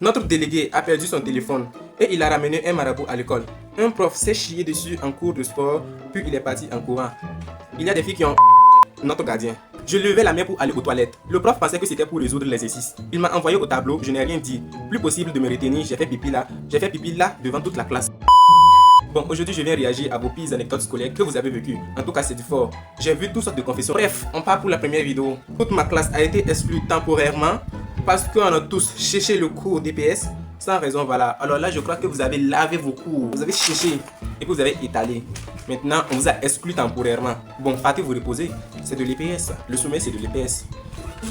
Notre délégué a perdu son téléphone et il a ramené un marabout à l'école. Un prof s'est chié dessus en cours de sport, puis il est parti en courant. Il y a des filles qui ont notre gardien. Je levais la main pour aller aux toilettes. Le prof pensait que c'était pour résoudre l'exercice. Il m'a envoyé au tableau, je n'ai rien dit. Plus possible de me retenir, j'ai fait pipi là devant toute la classe. Bon, aujourd'hui je viens réagir à vos pires anecdotes scolaires que vous avez vécues. En tout cas, c'est du fort. J'ai vu toutes sortes de confessions. Bref, on part pour la première vidéo. Toute ma classe a été exclue temporairement parce qu'on a tous cherché le cours DPS sans raison, voilà. Alors là, je crois que vous avez lavé vos cours. Vous avez cherché et que vous avez étalé. Maintenant, on vous a exclu temporairement. Bon, partez vous reposer. C'est de l'EPS. Le sommet, c'est de l'EPS.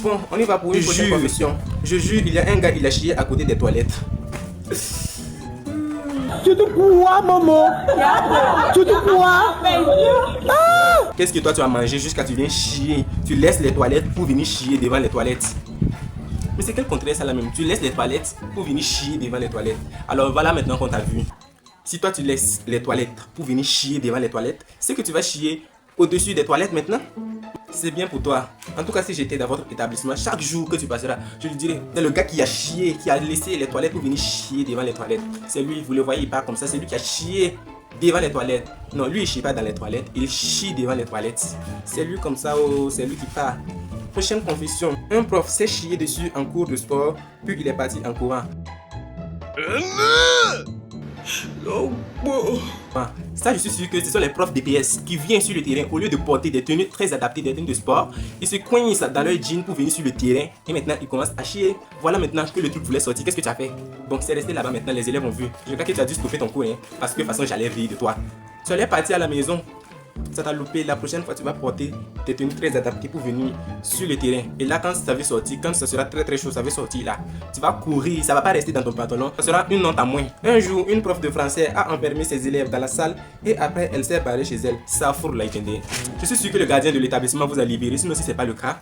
Bon, on y va pour une prochaine confession. Je jure, il y a un gars, il a chié à côté des toilettes. Tu te crois, maman? Tu te crois? Qu'est-ce que toi tu as mangé jusqu'à tu viens chier? Tu laisses les toilettes pour venir chier devant les toilettes. Mais c'est quel contraire ça là même? Tu laisses les toilettes pour venir chier devant les toilettes. Alors voilà maintenant qu'on t'a vu. Si toi tu laisses les toilettes pour venir chier devant les toilettes, c'est que tu vas chier au-dessus des toilettes maintenant? C'est bien pour toi. En tout cas, si j'étais dans votre établissement, chaque jour que tu passeras, je lui dirais, c'est le gars qui a chié, qui a laissé les toilettes pour venir chier devant les toilettes. C'est lui, vous le voyez, il part comme ça, c'est lui qui a chié devant les toilettes. Non, lui il chie pas dans les toilettes, il chie devant les toilettes. C'est lui comme ça, oh, c'est lui qui part. Prochaine confession. Un prof s'est chié dessus en cours de sport, puis il est parti en courant. Ça, je suis sûr que ce sont les profs DPS qui viennent sur le terrain au lieu de porter des tenues très adaptées, des tenues de sport. Ils se coincent dans leur jean pour venir sur le terrain et maintenant ils commencent à chier. Voilà maintenant que le truc voulait sortir. Qu'est-ce que tu as fait? Donc c'est resté là-bas maintenant, les élèves ont vu. Je crois que tu as dû stopper ton cours hein, parce que de toute façon j'allais rire de toi. Tu allais partir à la maison. Ça t'a loupé, la prochaine fois tu vas porter tes tenues très adaptées pour venir sur le terrain. Et là quand ça veut sortir, quand ça sera très chaud, ça veut sortir là. Tu vas courir, ça va pas rester dans ton pantalon, ça sera une honte à moins. Un jour, une prof de français a enfermé ses élèves dans la salle et après elle s'est barrée chez elle. Ça fourre là, je suis sûr que le gardien de l'établissement vous a libéré, sinon si c'est pas le cas,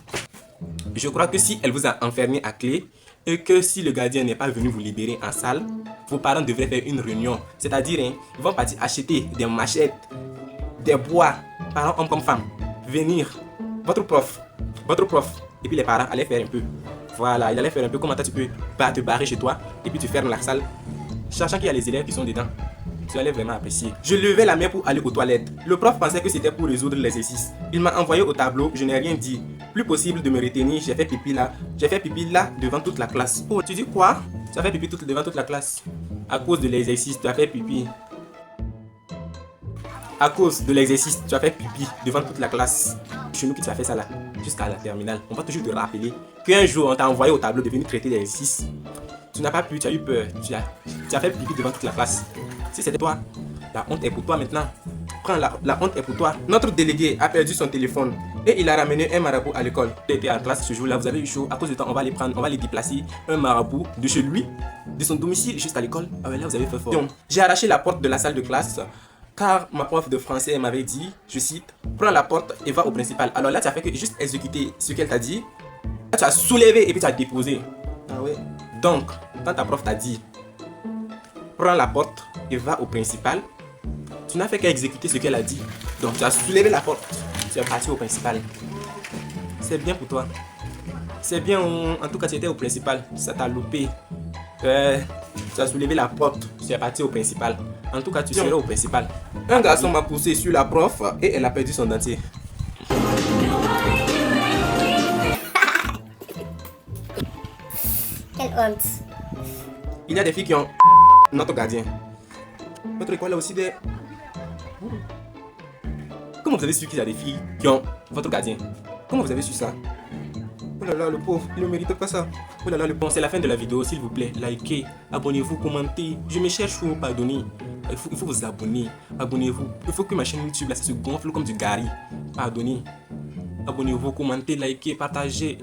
je crois que si elle vous a enfermé à clé et que si le gardien n'est pas venu vous libérer en salle, vos parents devraient faire une réunion. C'est-à-dire, hein, ils vont partir acheter des machettes, des bois, parents hommes comme femmes, venir, votre prof, et puis les parents allaient faire un peu. Voilà, il allait faire un peu comment tu peux te barrer chez toi, et puis tu fermes la salle, sachant qu'il y a les élèves qui sont dedans. Tu allais vraiment apprécier. Je levais la main pour aller aux toilettes. Le prof pensait que c'était pour résoudre l'exercice. Il m'a envoyé au tableau, je n'ai rien dit. Plus possible de me retenir, j'ai fait pipi là devant toute la classe. Oh, tu dis quoi? Tu as fait pipi devant toute la classe. À cause de l'exercice, tu as fait pipi. À cause de l'exercice, tu as fait pipi devant toute la classe. Chez nous que tu as fait ça là, jusqu'à la terminale. On va toujours te rappeler qu'un jour on t'a envoyé au tableau de venir traiter l'exercice. Tu n'as pas pu, tu as eu peur. Tu as fait pipi devant toute la classe. Si c'était toi, la honte est pour toi maintenant. Prends la honte est pour toi. Notre délégué a perdu son téléphone et il a ramené un marabout à l'école. Il était en classe ce jour-là, vous avez eu chaud. À cause du temps, on va les prendre, on va les déplacer. Un marabout de chez lui, de son domicile jusqu'à l'école. Ah ouais, là vous avez fait fort. J'ai arraché la porte de la salle de classe. Car ma prof de français m'avait dit, je cite, prends la porte et va au principal. Alors là, tu as fait que juste exécuter ce qu'elle t'a dit. Là, tu as soulevé et puis tu as déposé. Ah ouais. Donc, quand ta prof t'a dit, prends la porte et va au principal, tu n'as fait qu'à exécuter ce qu'elle a dit. Donc, tu as soulevé la porte, tu es parti au principal. C'est bien pour toi. C'est bien, en tout cas, tu étais au principal. Ça t'a loupé. Tu as soulevé la porte, tu es parti au principal. En tout cas, tu seras au principal. Un garçon m'a poussé sur la prof et elle a perdu son dentier. Quelle honte. Il y a des filles qui ont notre gardien. Notre école a aussi des... Comment vous avez su qu'il y a des filles qui ont votre gardien? Comment vous avez su ça? Oh là là, le pauvre, il ne mérite pas ça. Oh là là, bon, c'est la fin de la vidéo, s'il vous plaît. Likez, abonnez-vous, commentez. Je me cherche pour vous pardonner. Il faut vous abonner. Abonnez-vous. Il faut que ma chaîne YouTube là, ça se gonfle comme du gari. Pardonnez. Abonnez-vous, commentez, likez, partagez.